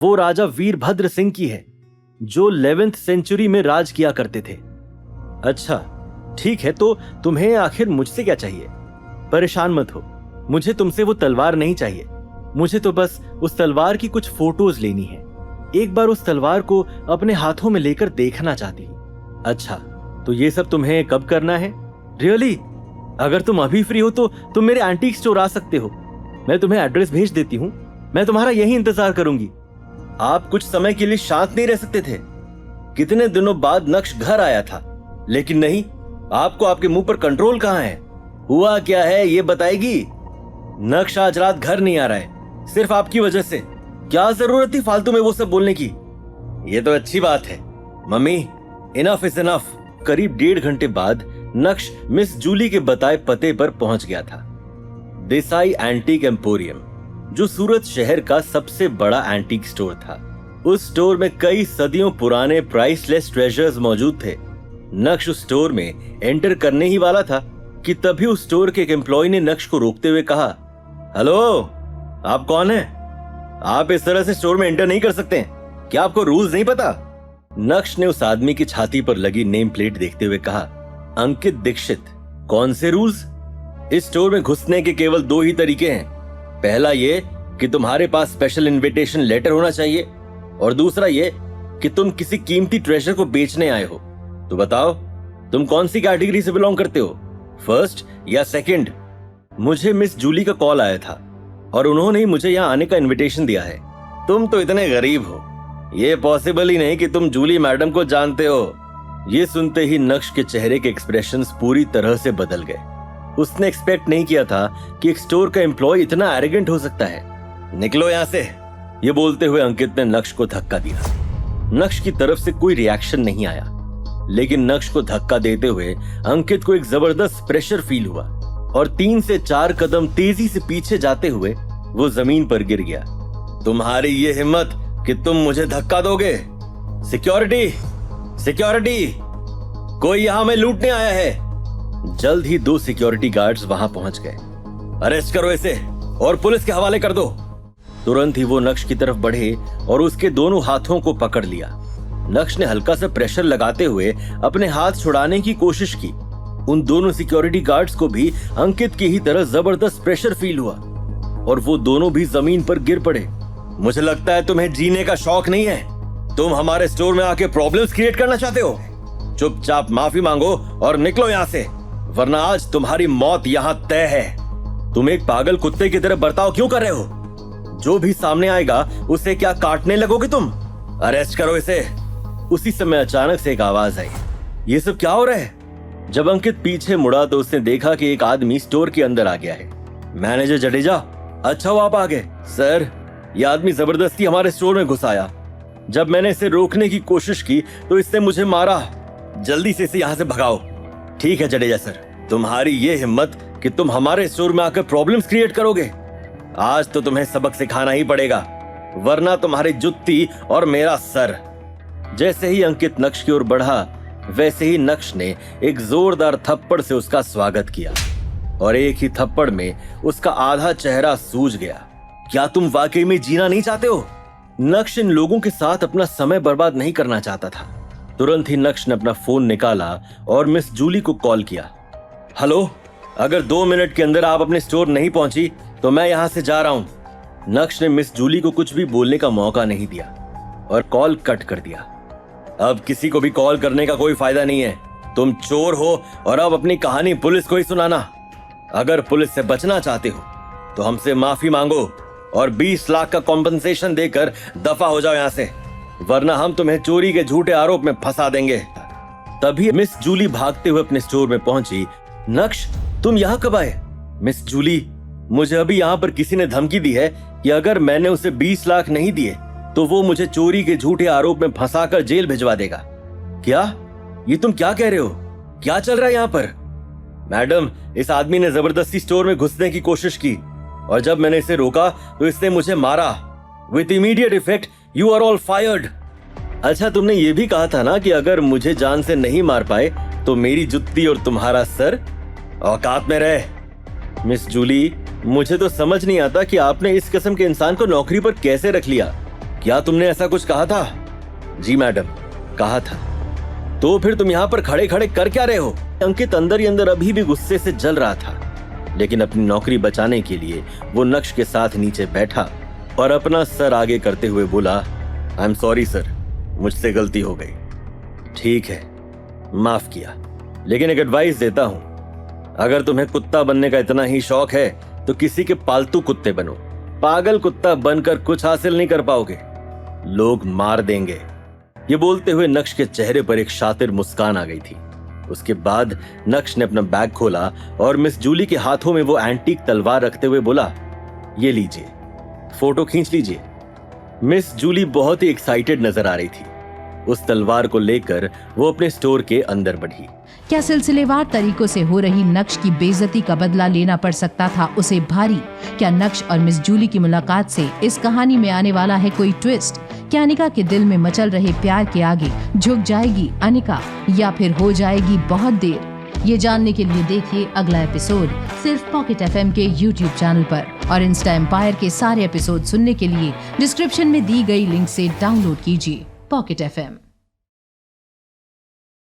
वो राजा वीरभद्र सिंह की है जो 11th सेंचुरी में राज किया करते थे। अच्छा ठीक है, तो तुम्हें आखिर मुझसे क्या चाहिए? परेशान मत हो, मुझे तुमसे वो तलवार नहीं चाहिए। मुझे तो बस उस तलवार की कुछ फोटोज लेनी है। एक बार उस तलवार को अपने हाथों में लेकर देखना चाहती हूँ। अच्छा, तो ये सब तुम्हें कब करना है? रियली? अगर तुम अभी फ्री हो तो तुम मेरे एंटीक स्टोर आ सकते हो। मैं तुम्हें एड्रेस भेज देती हूँ। मैं तुम्हारा यही इंतजार करूंगी। आप कुछ समय के लिए शांत नहीं रह सकते थे? कितने दिनों बाद नक्श घर आया था, लेकिन नहीं, आपको आपके मुंह पर कंट्रोल कहां है? हुआ क्या है ये बताएगी? नक्श आज रात घर नहीं आ रहा है, सिर्फ आपकी वजह से। क्या जरूरत थी फालतू में वो सब बोलने की? ये तो अच्छी बात है। Mummy, enough is enough. करीब 1.5 घंटे बाद नक्श मिस जूली के बताए पते पर पहुंच गया था। देसाई एंटीक एम्पोरियम, जो सूरत शहर का सबसे बड़ा एंटीक स्टोर था। उस स्टोर में कई सदियों पुराने प्राइसलेस ट्रेजर्स मौजूद थे। नक्श उस स्टोर में एंटर करने ही वाला था कि तभी उस स्टोर के एक एम्प्लॉय ने नक्श को रोकते हुए कहा, हेलो, आप कौन हैं? आप इस तरह से स्टोर में एंटर नहीं कर सकते। क्या आपको रूल्स नहीं पता? नक्श ने उस आदमी की छाती पर लगी नेम प्लेट देखते हुए कहा, अंकित दीक्षित। कौन से रूल्स? इस स्टोर में घुसने के केवल 2 ही तरीके हैं। पहला ये कि तुम्हारे पास स्पेशल इनविटेशन लेटर होना चाहिए, और दूसरा ये कि तुम किसी कीमती ट्रेजर को बेचने आए हो। तो बताओ, तुम कौन सी कैटेगरी से बिलोंग करते हो, फर्स्ट या सेकंड? मुझे मिस जूली का कॉल आया था और उन्होंने ही मुझे यहाँ आने का इनविटेशन दिया है। तुम तो इतने गरीब हो, ये पॉसिबल ही नहीं कि तुम जूली मैडम को जानते हो। ये सुनते ही नक्श के चेहरे के एक्सप्रेशंस पूरी तरह से बदल गए। उसने एक्सपेक्ट नहीं किया था कि एक स्टोर का एम्प्लॉय इतना एरोगेंट हो सकता है। निकलो यहाँ से, ये बोलते हुए अंकित ने नक्श को धक्का दिया। नक्श की तरफ से कोई रिएक्शन नहीं आया, लेकिन नक्श को धक्का देते हुए अंकित को एक जबरदस्त प्रेशर फील हुआ और 3 से 4 कदम तेजी से पीछे जाते हुए वो जमीन पर गिर गया। तुम्हारी ये हिम्मत कि तुम मुझे धक्का दोगे? सिक्योरिटी, सिक्योरिटी, कोई यहां में लूटने आया है। जल्द ही 2 सिक्योरिटी गार्ड्स वहां पहुंच गए। अरेस्ट करो इसे और पुलिस के हवाले कर दो। तुरंत ही वो नक्श की तरफ बढ़े और उसके दोनों हाथों को पकड़ लिया। नक्श ने हल्का सा प्रेशर लगाते हुए अपने हाथ छुड़ाने की कोशिश की। उन दोनों सिक्योरिटी गार्ड्स को भी अंकित की ही तरह जबरदस्त प्रेशर फील हुआ और वो दोनों भी जमीन पर गिर पड़े। मुझे लगता है तुम्हें जीने का शौक नहीं है। तुम हमारे स्टोर में आके प्रॉब्लम्स क्रिएट करना चाहते हो। चुपचाप माफी मांगो और निकलो यहाँ से, वरना आज तुम्हारी मौत यहाँ तय है। तुम एक पागल कुत्ते की तरह बर्ताव क्यों कर रहे हो? जो भी सामने आएगा उसे क्या काटने लगोगे तुम? अरेस्ट करो इसे। उसी समय अचानक से एक आवाज आई, ये सब क्या हो रहा है? जब अंकित पीछे मुड़ा तो उसने देखा कि एक आदमी स्टोर के अंदर आ गया है। मैनेजर जडेजा, अच्छा वो आप आ गए। सर, ये आदमी जबरदस्ती हमारे स्टोर में घुस आया। जब मैंने इसे रोकने की कोशिश की तो इसने मुझे मारा। जल्दी से इसे यहाँ से भगाओ। ठीक है जडेजा सर, तुम्हारी ये हिम्मत कि तुम हमारे स्टोर में आकर प्रॉब्लम्स क्रिएट करोगे। आज तो तुम्हें सबक सिखाना ही पड़ेगा, वरना तुम्हारी जुत्ती और मेरा सर। जैसे ही अंकित नक्श की ओर बढ़ा, वैसे ही नक्श ने एक जोरदार थप्पड़ से उसका स्वागत किया और एक ही थप्पड़ में उसका आधा चेहरा सूज गया। क्या तुम वाकई में जीना नहीं चाहते हो? नक्श इन लोगों के साथ अपना समय बर्बाद नहीं करना चाहता था। तुरंत ही नक्श ने अपना फोन निकाला और मिस जूली को कॉल किया। हेलो, अगर 2 मिनट के अंदर आप अपने स्टोर नहीं पहुंची तो मैं यहां से जा रहा हूं। नक्श ने मिस जूली को कुछ भी बोलने का मौका नहीं दिया और कॉल कट कर दिया। अब किसी को भी कॉल करने का कोई फायदा नहीं है। तुम चोर हो और अब अपनी कहानी पुलिस को ही सुनाना। अगर पुलिस से बचना चाहते हो तो हमसे माफी मांगो और 20 लाख का कॉम्पनसेशन देकर दफा हो जाओ यहाँ से, वरना हम तुम्हें चोरी के झूठे आरोप में फंसा देंगे। तभी मिस जूली भागते हुए अपने स्टोर में पहुंची। नक्श, तुम यहाँ कब आए? मिस जूली, मुझे अभी यहाँ पर किसी ने धमकी दी है कि अगर मैंने उसे 20 लाख नहीं दिए तो वो मुझे चोरी के झूठे आरोप में फंसाकर जेल भिजवा देगा। क्या? ये तुम क्या कह रहे हो? क्या चल रहा है यहाँ पर? मैडम, इस आदमी ने जबरदस्ती स्टोर में घुसने की कोशिश की और जब मैंने इसे रोका तो इसने मुझे मारा। With immediate effect you are all fired. अच्छा, तुमने ये भी कहा था ना कि अगर मुझे जान से नहीं मार पाए तो मेरी जुत्ती और तुम्हारा सर। औकात में रहे। मिस जूली, मुझे तो समझ नहीं आता कि आपने इस किस्म के इंसान को नौकरी पर कैसे रख लिया। क्या तुमने ऐसा कुछ कहा था? जी मैडम, कहा था। तो फिर तुम यहाँ पर खड़े खड़े कर क्या रहे हो? अंकित अंदर ही अंदर अभी भी गुस्से से जल रहा था, लेकिन अपनी नौकरी बचाने के लिए वो नक्श के साथ नीचे बैठा और अपना सर आगे करते हुए बोला, आई एम सॉरी सर, मुझसे गलती हो गई। ठीक है, माफ किया, लेकिन एक एडवाइस देता हूं, अगर तुम्हें कुत्ता बनने का इतना ही शौक है तो किसी के पालतू कुत्ते बनो। पागल कुत्ता बनकर कुछ हासिल नहीं कर पाओगे, लोग मार देंगे। ये बोलते हुए नक्श के चेहरे पर एक शातिर मुस्कान आ गई थी। उसके बाद नक्श ने अपना बैग खोला और मिस जूली के हाथों में वो एंटीक तलवार रखते हुए बोला, ये लीजिए, फोटो खींच लीजिए। मिस जूली बहुत ही एक्साइटेड नजर आ रही थी। उस तलवार को लेकर वो अपने स्टोर के अंदर बढ़ी। क्या सिलसिलेवार तरीकों से हो रही नक्श की बेइज्जती का बदला लेना पड़ सकता था उसे भारी? क्या नक्श और मिस जूली की मुलाकात से इस कहानी में आने वाला है कोई ट्विस्ट? क्या अनिका के दिल में मचल रहे प्यार के आगे झुक जाएगी अनिका या फिर हो जाएगी बहुत देर? ये जानने के लिए देखिए अगला एपिसोड सिर्फ पॉकेट FM के YouTube चैनल पर, और इंस्टा एम्पायर के सारे एपिसोड सुनने के लिए डिस्क्रिप्शन में दी गई लिंक से डाउनलोड कीजिए पॉकेट FM।